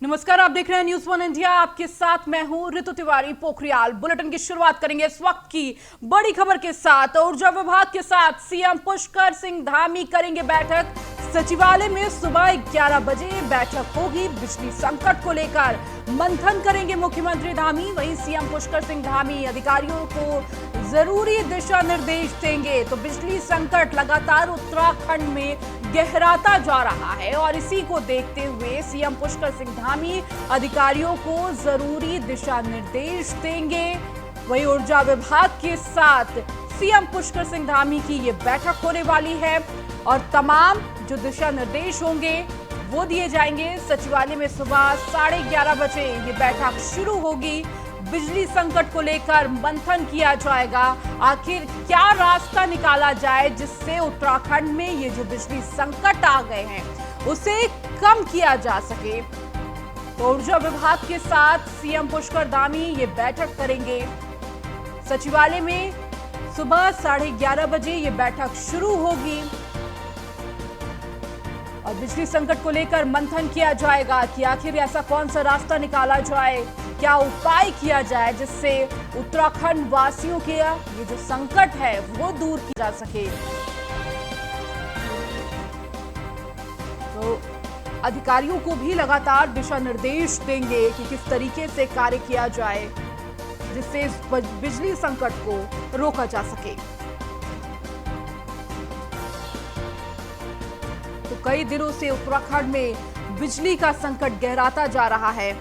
नमस्कार, आप देख रहे हैं न्यूज़ वन इंडिया। आपके साथ मैं हूं ऋतु तिवारी। पोखरियाल बुलेटिन की शुरुआत करेंगे इस वक्त की बड़ी खबर के साथ। ऊर्जा विभाग के साथ सीएम पुष्कर सिंह धामी करेंगे बैठक। सचिवालय में सुबह 11 बजे बैठक होगी। बिजली संकट को लेकर मंथन करेंगे मुख्यमंत्री धामी। वहीं सीएम पुष्कर सिंह धामी अधिकारियों को जरूरी दिशा निर्देश देंगे। तो बिजली संकट लगातार उत्तराखंड में गहराता जा रहा है और इसी को देखते हुए सीएम पुष्कर सिंह धामी अधिकारियों को जरूरी दिशा निर्देश देंगे। वहीं ऊर्जा विभाग के साथ सीएम पुष्कर सिंह धामी की ये बैठक होने वाली है और तमाम जो दिशा निर्देश होंगे वो दिए जाएंगे। सचिवालय में सुबह 11:30 बजे ये बैठक शुरू होगी। बिजली संकट को लेकर मंथन किया जाएगा। आखिर क्या रास्ता निकाला जाए जिससे उत्तराखंड में ये जो बिजली संकट आ गए हैं उसे कम किया जा सके। तो ऊर्जा विभाग के साथ सीएम पुष्कर धामी ये बैठक करेंगे। सचिवालय में सुबह 11:30 बजे ये बैठक शुरू होगी और बिजली संकट को लेकर मंथन किया जाएगा कि आखिर ऐसा कौन सा रास्ता निकाला जाए, क्या उपाय किया जाए जिससे उत्तराखंड वासियों के ये जो संकट है वो दूर किया जा सके। तो अधिकारियों को भी लगातार दिशा निर्देश देंगे कि किस तरीके से कार्य किया जाए जिससे इस बिजली संकट को रोका जा सके। तो कई दिनों से उत्तराखंड में बिजली का संकट गहराता जा रहा है।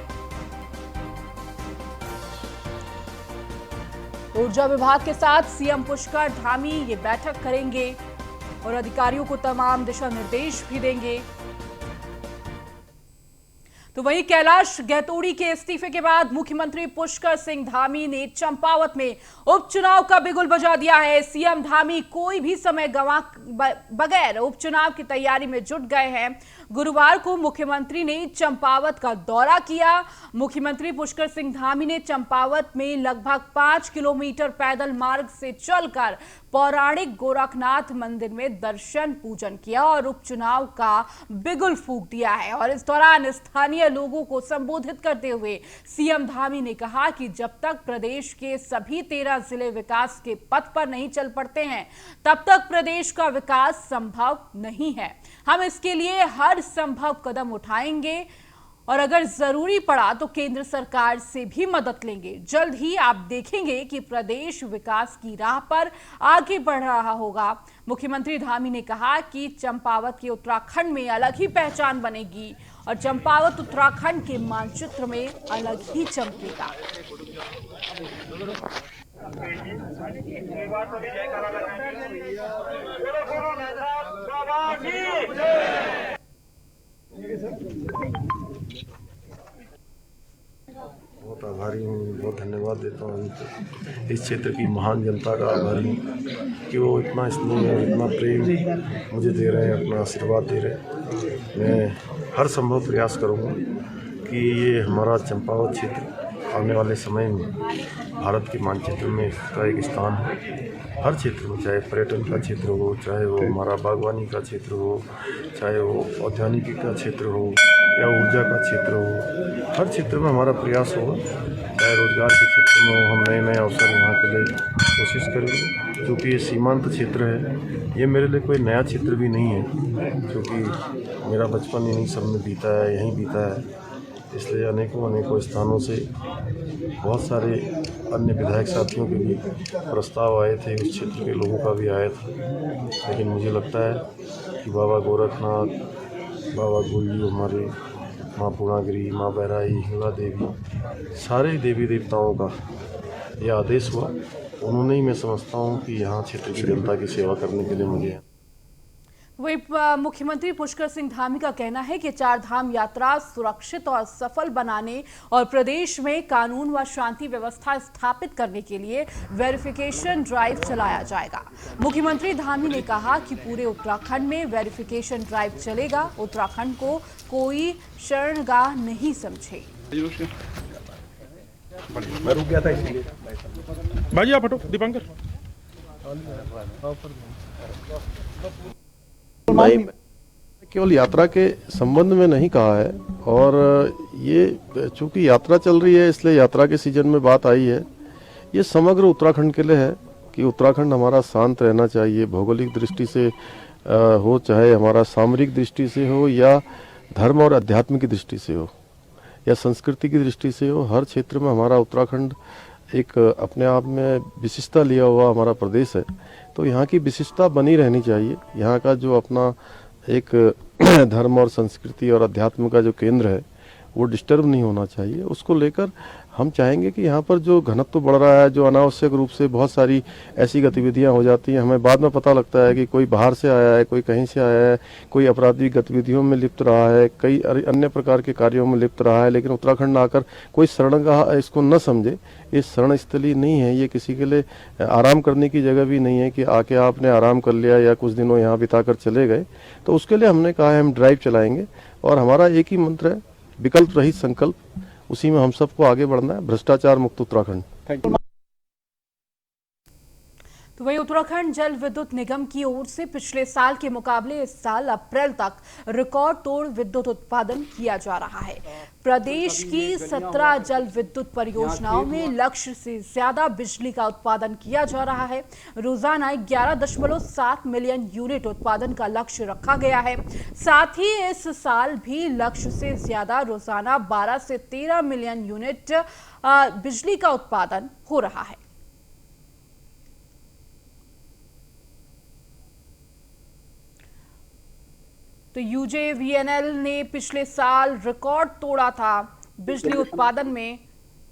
ऊर्जा विभाग के साथ सीएम पुष्कर धामी ये बैठक करेंगे और अधिकारियों को तमाम दिशा निर्देश भी देंगे। तो वहीं कैलाश गहतोड़ी के इस्तीफे के बाद मुख्यमंत्री पुष्कर सिंह धामी ने चंपावत में उपचुनाव का बिगुल बजा दिया है। सीएम धामी कोई भी समय गंवा बगैर उपचुनाव की तैयारी में जुट गए हैं। गुरुवार को मुख्यमंत्री ने चंपावत का दौरा किया। मुख्यमंत्री पुष्कर सिंह धामी ने चंपावत में लगभग 5 किलोमीटर पैदल मार्ग से चलकर पौराणिक गोरखनाथ मंदिर में दर्शन पूजन किया और उपचुनाव का बिगुल फूंक दिया है। और इस दौरान स्थानीय लोगों को संबोधित करते हुए सीएम धामी ने कहा कि जब तक प्रदेश के सभी 13 जिले विकास के पथ पर नहीं चल पड़ते हैं तब तक प्रदेश का विकास संभव नहीं है। हम इसके लिए हर संभव कदम उठाएंगे और अगर जरूरी पड़ा तो केंद्र सरकार से भी मदद लेंगे। जल्द ही आप देखेंगे कि प्रदेश विकास की राह पर आगे बढ़ रहा होगा। मुख्यमंत्री धामी ने कहा कि चंपावत के उत्तराखंड में अलग ही पहचान बनेगी और चंपावत उत्तराखंड के मानचित्र में अलग ही चमकेगा। बहुत आभारी हूँ, बहुत धन्यवाद देता हूँ इस क्षेत्र की महान जनता का आभारी हूँ कि वो इतना स्नेह इतना प्रेम मुझे दे रहे हैं, अपना आशीर्वाद दे रहे हैं। मैं हर संभव प्रयास करूँगा कि ये हमारा चंपावत क्षेत्र आने वाले समय में भारत के मानचित्र में इसका एक स्थान हो। हर क्षेत्र में, चाहे पर्यटन का क्षेत्र हो, चाहे वो हमारा बागवानी का क्षेत्र हो, चाहे वो औद्यानिकी का क्षेत्र हो या ऊर्जा का क्षेत्र हो, हर क्षेत्र में हमारा प्रयास होगा। चाहे रोजगार के क्षेत्र में हो, हम नए नए अवसर यहाँ के लिए कोशिश करेंगे। क्योंकि ये सीमांत क्षेत्र है, ये मेरे लिए कोई नया क्षेत्र भी नहीं है, क्योंकि मेरा बचपन इन्हीं सब में बीता है, यहीं बीता है। इसलिए अनेकों स्थानों से बहुत सारे अन्य विधायक साथियों के भी प्रस्ताव आए थे, उस क्षेत्र के लोगों का भी आया था। लेकिन मुझे लगता है कि बाबा गोरखनाथ, बाबा गोलियो, हमारे माँ पूर्णागिरी, माँ बहराई, हिंगला देवी, सारे देवी देवताओं का ये आदेश हुआ। उन्होंने ही, मैं समझता हूँ कि यहाँ क्षेत्र की जनता की सेवा करने के लिए मुझे। वही मुख्यमंत्री पुष्कर सिंह धामी का कहना है कि 4 धाम यात्रा सुरक्षित और सफल बनाने और प्रदेश में कानून व शांति व्यवस्था स्थापित करने के लिए वेरिफिकेशन ड्राइव चलाया जाएगा। मुख्यमंत्री धामी ने कहा कि पूरे उत्तराखंड में वेरिफिकेशन ड्राइव चलेगा। उत्तराखंड को कोई शरणगाह नहीं समझे। मैं रुक गया था इसलिए। भाई आप हटो, दीपांकर। केवल यात्रा के संबंध में नहीं कहा है, और ये चूंकि यात्रा चल रही है इसलिए यात्रा के सीजन में बात आई है। ये समग्र उत्तराखंड के लिए है कि उत्तराखंड हमारा शांत रहना चाहिए, भौगोलिक दृष्टि से हो, चाहे हमारा सामरिक दृष्टि से हो, या धर्म और अध्यात्म की दृष्टि से हो, या संस्कृति की दृष्टि से हो। हर क्षेत्र में हमारा उत्तराखंड एक अपने आप में विशिष्टता लिया हुआ हमारा प्रदेश है, तो यहाँ की विशिष्टता बनी रहनी चाहिए। यहाँ का जो अपना एक धर्म और संस्कृति और अध्यात्म का जो केंद्र है वो डिस्टर्ब नहीं होना चाहिए। उसको लेकर हम चाहेंगे कि यहाँ पर जो घनत्व बढ़ रहा है, जो अनावश्यक रूप से बहुत सारी ऐसी गतिविधियाँ हो जाती हैं, हमें बाद में पता लगता है कि कोई बाहर से आया है, कोई कहीं से आया है, कोई आपराधिक गतिविधियों में लिप्त रहा है, कई अन्य प्रकार के कार्यों में लिप्त रहा है, लेकिन उत्तराखंड आकर कोई शरणगाह इसको न समझे। ये शरण स्थली नहीं है, ये किसी के लिए आराम करने की जगह भी नहीं है कि आके आपने आराम कर लिया या कुछ दिनों यहाँ बिताकर चले गए। तो उसके लिए हमने कहा है हम ड्राइव चलाएंगे, और हमारा एक ही मंत्र है, विकल्प रहित संकल्प। उसी में हम सबको आगे बढ़ना है, भ्रष्टाचार मुक्त उत्तराखंड। Thank you. तो वहीं उत्तराखंड जल विद्युत निगम की ओर से पिछले साल के मुकाबले इस साल अप्रैल तक रिकॉर्ड तोड़ विद्युत उत्पादन किया जा रहा है। प्रदेश की 17 जल विद्युत परियोजनाओं में लक्ष्य से ज्यादा बिजली का उत्पादन किया जा रहा है। रोजाना 11.7 मिलियन यूनिट उत्पादन का लक्ष्य रखा गया है। साथ ही इस साल भी लक्ष्य से ज्यादा रोजाना 12 से 13 मिलियन यूनिट बिजली का उत्पादन हो रहा है। तो यूजेवीएनएल ने पिछले साल रिकॉर्ड तोड़ा था बिजली उत्पादन में।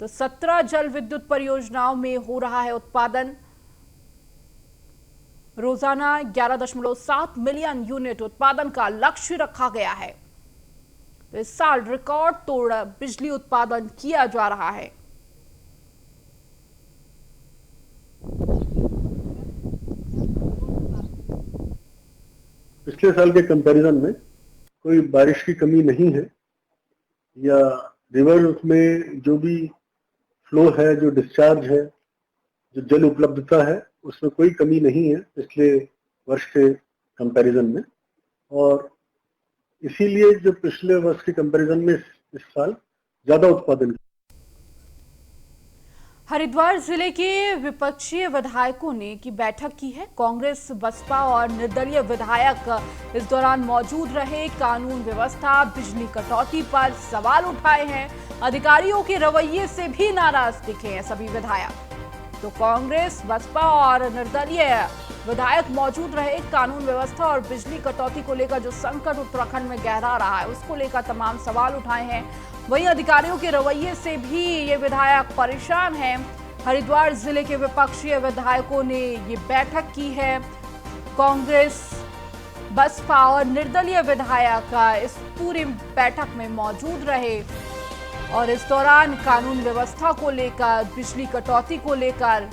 तो 17 जल विद्युत परियोजनाओं में हो रहा है उत्पादन। रोजाना 11.7 मिलियन यूनिट उत्पादन का लक्ष्य रखा गया है। तो इस साल रिकॉर्ड तोड़ बिजली उत्पादन किया जा रहा है। पिछले साल के कंपैरिजन में कोई बारिश की कमी नहीं है, या रिवर्स में जो भी फ्लो है, जो डिस्चार्ज है, जो जल उपलब्धता है, उसमें कोई कमी नहीं है पिछले वर्ष के कंपैरिजन में। और इसीलिए जो पिछले वर्ष के कंपैरिजन में इस साल ज्यादा उत्पादन। हरिद्वार जिले के विपक्षी विधायकों ने की बैठक की है। कांग्रेस, बसपा और निर्दलीय विधायक इस दौरान मौजूद रहे। कानून व्यवस्था, बिजली कटौती पर सवाल उठाए हैं। अधिकारियों के रवैये से भी नाराज दिखे हैं सभी विधायक। तो कांग्रेस, बसपा और निर्दलीय विधायक मौजूद रहे। कानून व्यवस्था और बिजली कटौती को लेकर जो संकट उत्तराखंड में गहरा रहा है उसको लेकर तमाम सवाल उठाए हैं। वहीं अधिकारियों के रवैये से भी ये विधायक परेशान हैं। हरिद्वार जिले के विपक्षी विधायकों ने ये बैठक की है। कांग्रेस, बसपा और निर्दलीय विधायक इस पूरी बैठक में मौजूद रहे और इस दौरान कानून व्यवस्था को लेकर, बिजली कटौती को लेकर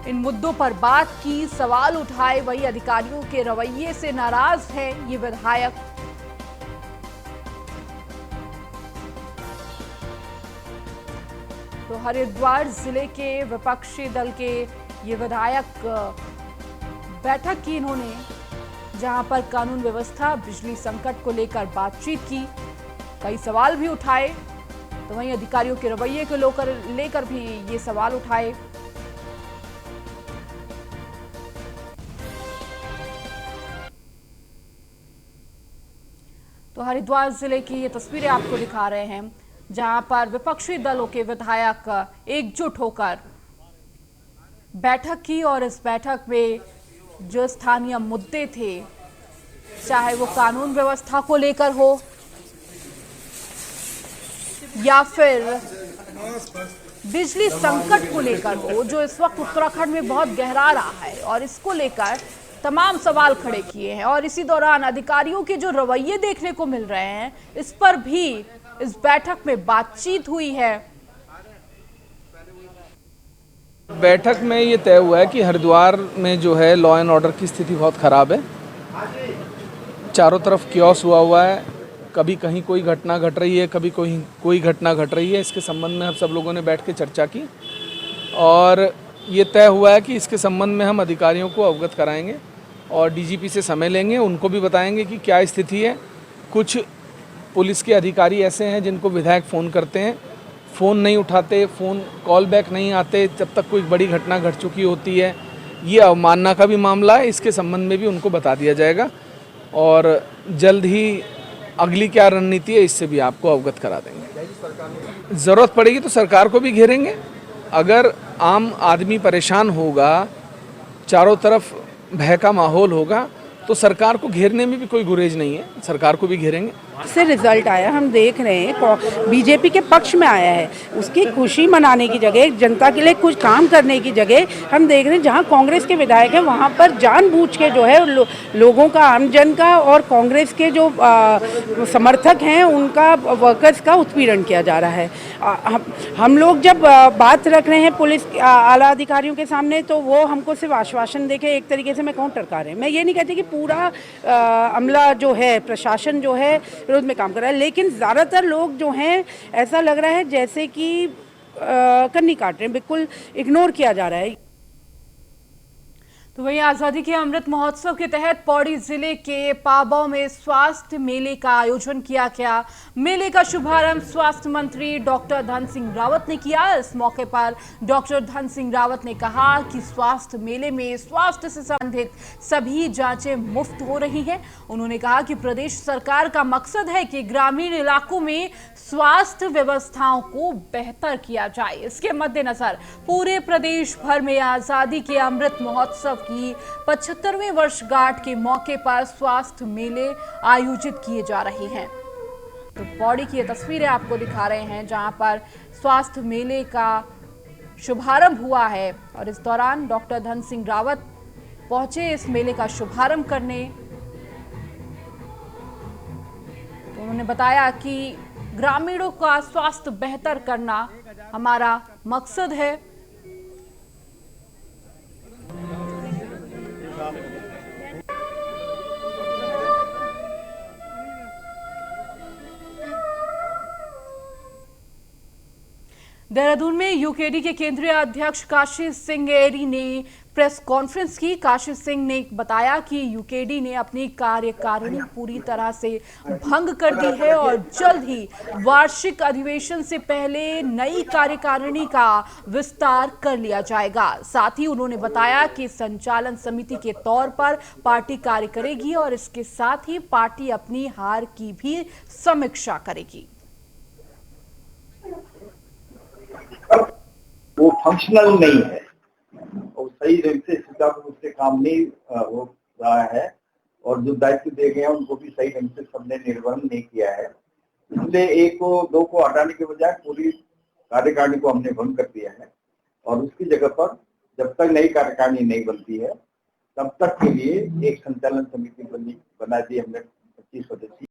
इन मुद्दों पर बात की, सवाल उठाए। वही अधिकारियों के रवैये से नाराज है ये विधायक। तो हरिद्वार जिले के विपक्षी दल के ये विधायक बैठक की इन्होंने, जहां पर कानून व्यवस्था, बिजली संकट को लेकर बातचीत की, कई सवाल भी उठाए। तो वहीं अधिकारियों के रवैये को लेकर भी ये सवाल उठाए। तो हरिद्वार जिले की ये तस्वीरें आपको दिखा रहे हैं, जहां पर विपक्षी दलों के विधायक एकजुट होकर बैठक की। और इस बैठक में जो स्थानीय मुद्दे थे, चाहे वो कानून व्यवस्था को लेकर हो या फिर बिजली संकट को लेकर हो, जो इस वक्त उत्तराखंड में बहुत गहरा रहा है, और इसको लेकर तमाम सवाल खड़े किए हैं। और इसी दौरान अधिकारियों के जो रवैये देखने को मिल रहे हैं, इस पर भी इस बैठक में बातचीत हुई है। बैठक में ये तय हुआ है कि हरिद्वार में जो है लॉ एंड ऑर्डर की स्थिति बहुत ख़राब है। चारों तरफ क्योस हुआ है, कभी कहीं कोई घटना घट रही है, कभी कोई घटना घट रही है। इसके संबंध में हम सब लोगों ने बैठ के चर्चा की और ये तय हुआ है कि इसके संबंध में हम अधिकारियों को अवगत कराएंगे और डीजीपी से समय लेंगे, उनको भी बताएंगे कि क्या स्थिति है। कुछ पुलिस के अधिकारी ऐसे हैं जिनको विधायक फ़ोन करते हैं, फ़ोन नहीं उठाते, फ़ोन कॉल बैक नहीं आते जब तक कोई बड़ी घटना घट चुकी होती है। ये अवमानना का भी मामला है, इसके संबंध में भी उनको बता दिया जाएगा और जल्द ही अगली क्या रणनीति है इससे भी आपको अवगत करा देंगे। ज़रूरत पड़ेगी तो सरकार को भी घेरेंगे। अगर आम आदमी परेशान होगा, चारों तरफ भय का माहौल होगा, तो सरकार को घेरने में भी कोई गुरेज नहीं है, सरकार को भी घेरेंगे। से रिजल्ट आया, हम देख रहे हैं बीजेपी के पक्ष में आया है। उसकी खुशी मनाने की जगह, जनता के लिए कुछ काम करने की जगह हम देख रहे हैं जहां कांग्रेस के विधायक हैं वहां पर जानबूझ के जो है लोगों का, आमजन का और कांग्रेस के जो समर्थक हैं उनका, वर्कर्स का उत्पीड़न किया जा रहा है। हम लोग जब बात रख रहे हैं पुलिस आला अधिकारियों के सामने तो वो हमको सिर्फ आश्वासन देके एक तरीके से मैं कहूँ टरका रहे हैं। मैं ये नहीं कहती कि पूरा अमला जो है, प्रशासन जो है विरोध में काम कर रहा है, लेकिन ज़्यादातर लोग जो हैं ऐसा लग रहा है जैसे कि कन्नी काट रहे हैं, बिल्कुल इग्नोर किया जा रहा है। तो वहीं आजादी के अमृत महोत्सव के तहत पौड़ी जिले के पाबौ में स्वास्थ्य मेले का आयोजन किया गया। मेले का शुभारंभ स्वास्थ्य मंत्री डॉक्टर धन सिंह रावत ने किया। इस मौके पर डॉक्टर धन सिंह रावत ने कहा कि स्वास्थ्य मेले में स्वास्थ्य से संबंधित सभी जांचें मुफ्त हो रही हैं। उन्होंने कहा कि प्रदेश सरकार का मकसद है कि ग्रामीण इलाकों में स्वास्थ्य व्यवस्थाओं को बेहतर किया जाए। इसके मद्देनजर पूरे प्रदेश भर में आजादी के अमृत महोत्सव की 75वीं वर्षगांठ के मौके पर स्वास्थ्य मेले आयोजित किए जा रहे हैं। तो पौड़ी की ये तस्वीरें आपको दिखा रहे हैं जहां पर स्वास्थ्य मेले का शुभारंभ हुआ है और इस दौरान डॉक्टर धन सिंह रावत पहुंचे इस मेले का शुभारंभ करने। तो उन्होंने बताया कि ग्रामीणों का स्वास्थ्य बेहतर करना हमारा मकसद है। देहरादून में यूकेडी के केंद्रीय अध्यक्ष काशी सिंह एरी ने प्रेस कॉन्फ्रेंस की। काशी सिंह ने बताया कि यूकेडी ने अपनी कार्यकारिणी पूरी तरह से भंग कर दी है और जल्द ही वार्षिक अधिवेशन से पहले नई कार्यकारिणी का विस्तार कर लिया जाएगा। साथ ही उन्होंने बताया कि संचालन समिति के तौर पर पार्टी कार्य करेगी और इसके साथ ही पार्टी अपनी हार की भी समीक्षा करेगी। वो फंक्शनल नहीं है और सही ढंग से सुचारू रूप से काम नहीं हो रहा है और जो दायित्व दिए गए हैं उनको भी सही ढंग से सबने निर्वहन नहीं किया है। इसलिए एक को दो को हटाने के बजाय पूरी कार्यकारिणी को हमने भंग कर दिया है और उसकी जगह पर जब तक नई कार्यकारिणी नहीं बनती है तब तक के लिए एक संचालन समिति बना दी हमने 25 सदस्यीय।